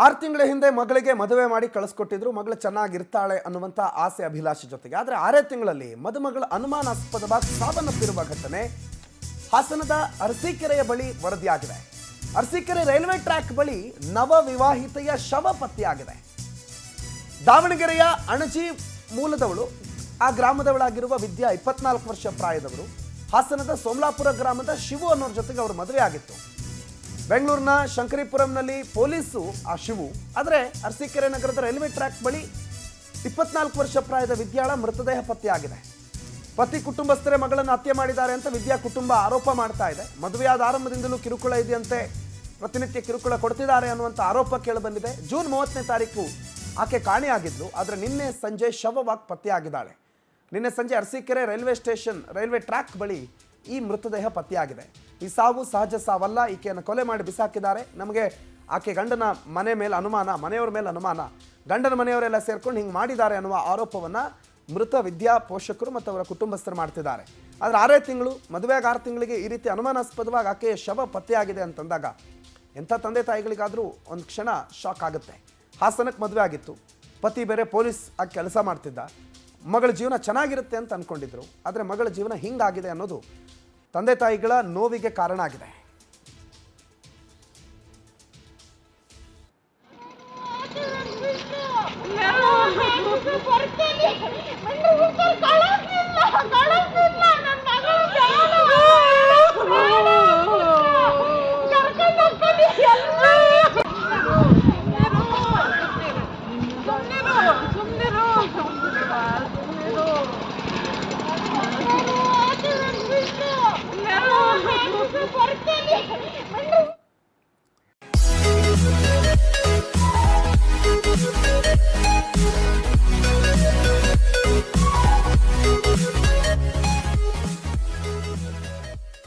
6 ತಿಂಗಳ ಹಿಂದೆ ಮಗಳಿಗೆ ಮದುವೆ ಮಾಡಿ ಕಳಿಸ್ಕೊಟ್ಟಿದ್ರು. ಮಗಳು ಚೆನ್ನಾಗಿರ್ತಾಳೆ ಅನ್ನುವಂಥ ಆಸೆ ಅಭಿಲಾಷೆ ಜೊತೆಗೆ. ಆದರೆ 6 ತಿಂಗಳಲ್ಲಿ ಮದುಮಗಳ ಅನುಮಾನಾಸ್ಪದವಾಗಿ ಸಾವನ್ನಪ್ಪಿರುವ ಘಟನೆ ಹಾಸನದ ಅರಸೀಕೆರೆಯ ಬಳಿ ವರದಿಯಾಗಿದೆ. ಅರಸೀಕೆರೆ ರೈಲ್ವೆ ಟ್ರ್ಯಾಕ್ ಬಳಿ ನವ ವಿವಾಹಿತೆಯ ಶವ ಪತ್ತೆಯಾಗಿದೆ. ದಾವಣಗೆರೆಯ ಅಣಜಿ ಮೂಲದವಳು, ಆ ಗ್ರಾಮದವಳಾಗಿರುವ ವಿದ್ಯಾ 24 ವರ್ಷ ಪ್ರಾಯದವರು. ಹಾಸನದ ಸೋಮಲಾಪುರ ಗ್ರಾಮದ ಶಿವು ಅನ್ನೋರ ಜೊತೆಗೆ ಅವರು ಮದುವೆ ಆಗಿತ್ತು. ಬೆಂಗಳೂರಿನ ಶಂಕರಿಪುರಂನಲ್ಲಿ ಪೊಲೀಸು ಆ ಶಿವು, ಆದರೆ ಅರಸೀಕೆರೆ ನಗರದ ರೈಲ್ವೆ ಟ್ರ್ಯಾಕ್ ಬಳಿ 24 ವರ್ಷ ಪ್ರಾಯದ ವಿದ್ಯಾಳ ಮೃತದೇಹ ಪತ್ತೆಯಾಗಿದೆ. ಪತಿ ಕುಟುಂಬಸ್ಥರೇ ಮಗಳನ್ನು ಹತ್ಯೆ ಮಾಡಿದ್ದಾರೆ ಅಂತ ವಿದ್ಯಾ ಕುಟುಂಬ ಆರೋಪ ಮಾಡ್ತಾ ಇದೆ. ಮದುವೆಯಾದ ಆರಂಭದಿಂದಲೂ ಕಿರುಕುಳ ಇದೆಯಂತೆ, ಪ್ರತಿನಿತ್ಯ ಕಿರುಕುಳ ಕೊಡ್ತಿದ್ದಾರೆ ಅನ್ನುವಂಥ ಆರೋಪ ಕೇಳಿಬಂದಿದೆ. ಜೂನ್ 30ನೇ ತಾರೀಕು ಆಕೆ ಕಾಣೆಯಾಗಿದ್ಲು. ಆದರೆ ನಿನ್ನೆ ಸಂಜೆ ಶವವಾಗಿ ಪತ್ತೆಯಾಗಿದ್ದಾಳೆ. ನಿನ್ನೆ ಸಂಜೆ Arsikere railway station railway track ಬಳಿ ಈ ಮೃತದೇಹ ಪತ್ತೆಯಾಗಿದೆ. ಈ ಸಾವು ಸಹಜ ಸಾವಲ್ಲ, ಈಕೆಯನ್ನು ಕೊಲೆ ಮಾಡಿ ಬಿಸಾಕಿದ್ದಾರೆ. ನಮಗೆ ಆಕೆ ಗಂಡನ ಮನೆ ಮೇಲೆ ಅನುಮಾನ, ಮನೆಯವರ ಮೇಲೆ ಅನುಮಾನ, ಗಂಡನ ಮನೆಯವರೆಲ್ಲ ಸೇರ್ಕೊಂಡು ಹಿಂಗೆ ಮಾಡಿದ್ದಾರೆ ಅನ್ನುವ ಆರೋಪವನ್ನು ಮೃತ ವಿದ್ಯಾ ಪೋಷಕರು ಮತ್ತು ಅವರ ಕುಟುಂಬಸ್ಥರು ಮಾಡ್ತಿದ್ದಾರೆ. ಆದರೆ 6 ತಿಂಗಳು ಮದುವೆಯಾಗಿ 6 ತಿಂಗಳಿಗೆ ಈ ರೀತಿ ಅನುಮಾನಾಸ್ಪದವಾಗಿ ಆಕೆಯ ಶವ ಪತ್ತೆಯಾಗಿದೆ ಅಂತಂದಾಗ ಎಂಥ ತಂದೆ ತಾಯಿಗಳಿಗಾದರೂ ಒಂದು ಕ್ಷಣ ಶಾಕ್ ಆಗುತ್ತೆ. ಹಾಸನಕ್ಕೆ ಮದುವೆ ಆಗಿತ್ತು, ಪತಿ ಬೇರೆ ಪೊಲೀಸ್ ಆಗಿ ಕೆಲಸ ಮಾಡ್ತಿದ್ದ, ಮಗಳ ಜೀವನ ಚೆನ್ನಾಗಿರುತ್ತೆ ಅಂತ ಅಂದ್ಕೊಂಡಿದ್ರು. ಆದರೆ ಮಗಳ ಜೀವನ ಹಿಂಗಾಗಿದೆ ಅನ್ನೋದು ತಂದೆ ತಾಯಿಗಳ ನೋವಿಗೆ ಕಾರಣ ಆಗಿದೆ. ಬರ್ತೀನಿ